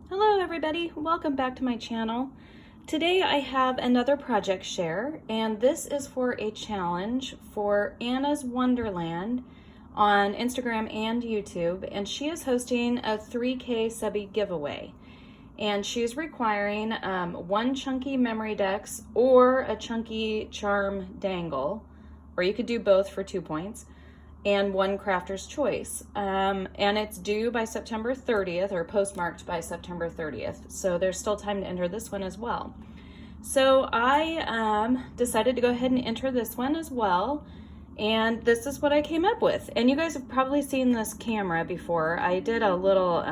Hello everybody, welcome back to my channel. Today I have another project share, and this is for a challenge for Anna's Wonderland on Instagram and YouTube, and she is hosting a 3K subby giveaway. And she's requiring one chunky memory dex or a chunky charm dangle, or you could do both for 2 points, and one crafter's choice. And it's due by September 30th, or postmarked by September 30th. So there's still time to enter this one as well. So I decided to go ahead and enter this one as well. And this is what I came up with. And you guys have probably seen this camera before. I did a little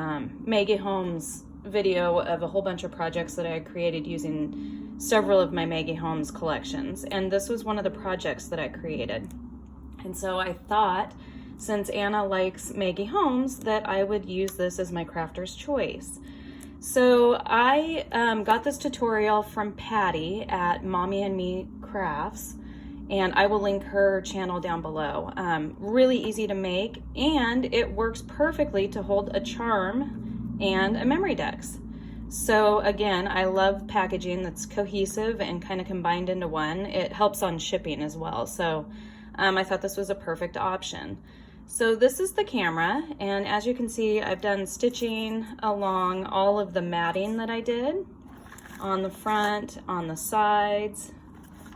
Maggie Holmes video of a whole bunch of projects that I created using several of my Maggie Holmes collections. And this was one of the projects that I created. And so I thought, since Anna likes Maggie Holmes, that I would use this as my crafter's choice. So I got this tutorial from Patty at MommynmeCrafts, and I will link her channel down below. Really easy to make, and it works perfectly to hold a charm and a memory dex. So again, I love packaging that's cohesive and kind of combined into one. It helps on shipping as well. So I thought this was a perfect option. So this is the camera, and as you can see, I've done stitching along all of the matting that I did on the front, on the sides,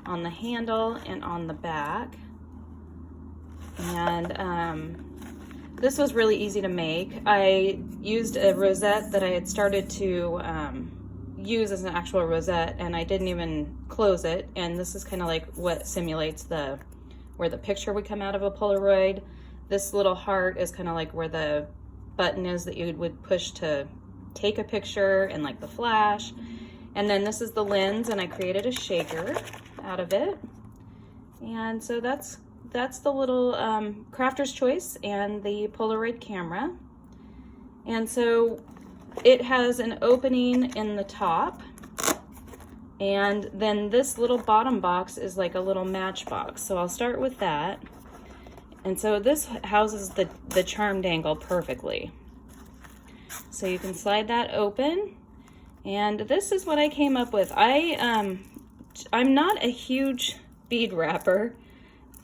on the handle, and on the back. And this was really easy to make. I used a rosette that I had started to use as an actual rosette, and I didn't even close it. And this is kind of like what simulates where the picture would come out of a Polaroid. This little heart is kind of like where the button is that you would push to take a picture, and like the flash. And then this is the lens, and I created a shaker out of it. And so that's the little crafter's choice and the Polaroid camera. And so it has an opening in the top, and then this little bottom box is like a little matchbox. So I'll start with that. And so this houses the charm dangle perfectly. So you can slide that open. And this is what I came up with. I'm not a huge bead wrapper,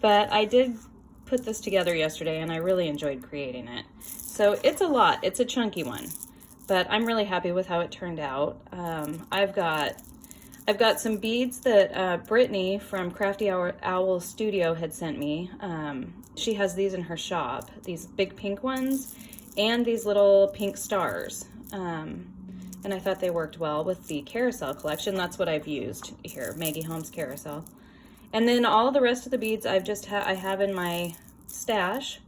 but I did put this together yesterday and I really enjoyed creating it. So it's a lot, it's a chunky one, but I'm really happy with how it turned out. I've got some beads that Brittany from Crafty Owl Studio had sent me. She has these in her shop, these big pink ones, and these little pink stars. And I thought they worked well with the carousel collection. That's what I've used here, Maggie Holmes carousel. And then all the rest of the beads I have in my stash.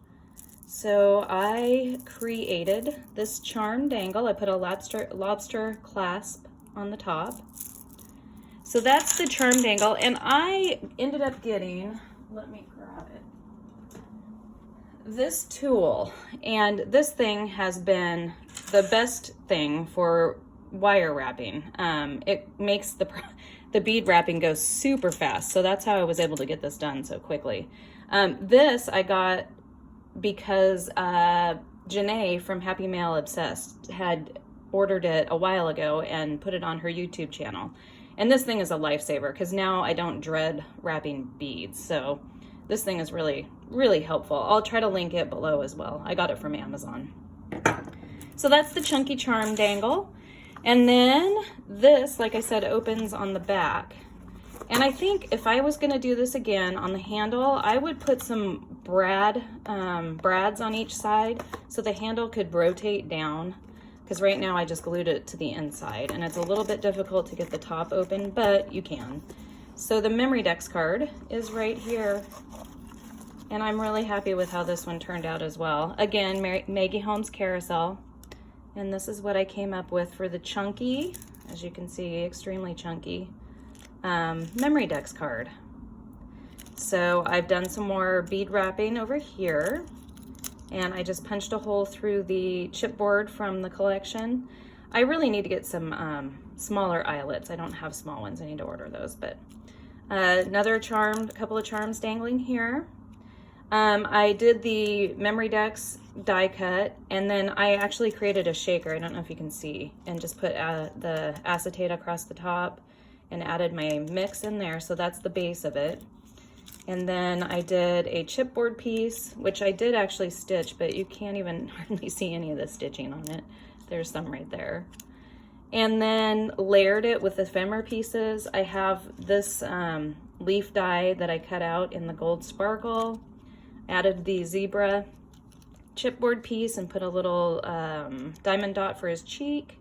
So I created this charm dangle. I put a lobster clasp on the top. So that's the charm dangle, and I ended up getting, let me grab it, this tool. And this thing has been the best thing for wire wrapping. It makes the bead wrapping go super fast. So that's how I was able to get this done so quickly. This I got because Janae from Happymailobsessed had ordered it a while ago and put it on her YouTube channel. And this thing is a lifesaver because now I don't dread wrapping beads. So this thing is really, really helpful. I'll try to link it below as well. I got it from Amazon. So that's the chunky charm dangle. And then this, like I said, opens on the back. And I think if I was gonna do this again on the handle, I would put some brads on each side so the handle could rotate down. Because right now I just glued it to the inside, and it's a little bit difficult to get the top open, but you can. So the memory dex card is right here, and I'm really happy with how this one turned out as well. Again, Maggie Holmes carousel, and this is what I came up with for the chunky, as you can see, extremely chunky, memory dex card. So I've done some more bead wrapping over here. And I just punched a hole through the chipboard from the collection. I really need to get some smaller eyelets. I don't have small ones. I need to order those. But another charm, a couple of charms dangling here. I did the Memory Decks die cut, and then I actually created a shaker, I don't know if you can see, and just put the acetate across the top and added my mix in there, so that's the base of it. And then I did a chipboard piece, which I did actually stitch, but you can't even hardly see any of the stitching on it. There's some right there. And then layered it with ephemera pieces. I have this leaf die that I cut out in the gold sparkle. Added the zebra chipboard piece and put a little diamond dot for his cheek.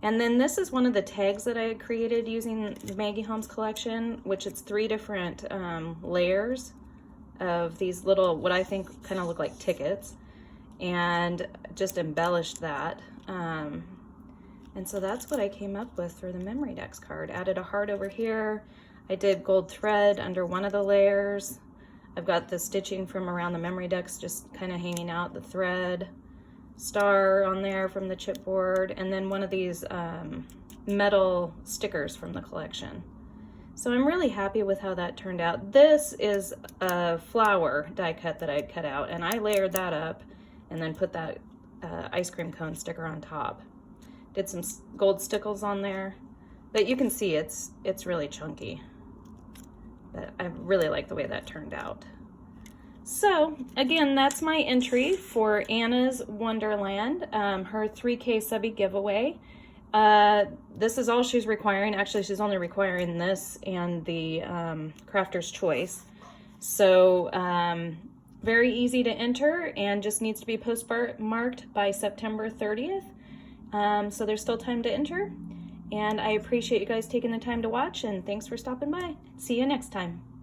And then this is one of the tags that I had created using the Maggie Holmes collection, which it's 3 different layers of these little, what I think kind of look like tickets, and just embellished that. And so that's what I came up with for the Memory Decks card. Added a heart over here. I did gold thread under one of the layers. I've got the stitching from around the Memory Decks just kind of hanging out, the thread, star on there from the chipboard, and then one of these metal stickers from the collection. So I'm really happy with how that turned out. This is a flower die cut that I cut out, and I layered that up and then put that ice cream cone sticker on top. Did some gold stickles on there, but you can see it's really chunky. But I really like the way that turned out. So again, that's my entry for Anna's Wonderland, her 3K subby giveaway. This is all she's requiring. Actually, she's only requiring this and the Crafter's Choice. So very easy to enter and just needs to be postmarked by September 30th. So there's still time to enter. And I appreciate you guys taking the time to watch, and thanks for stopping by. See you next time.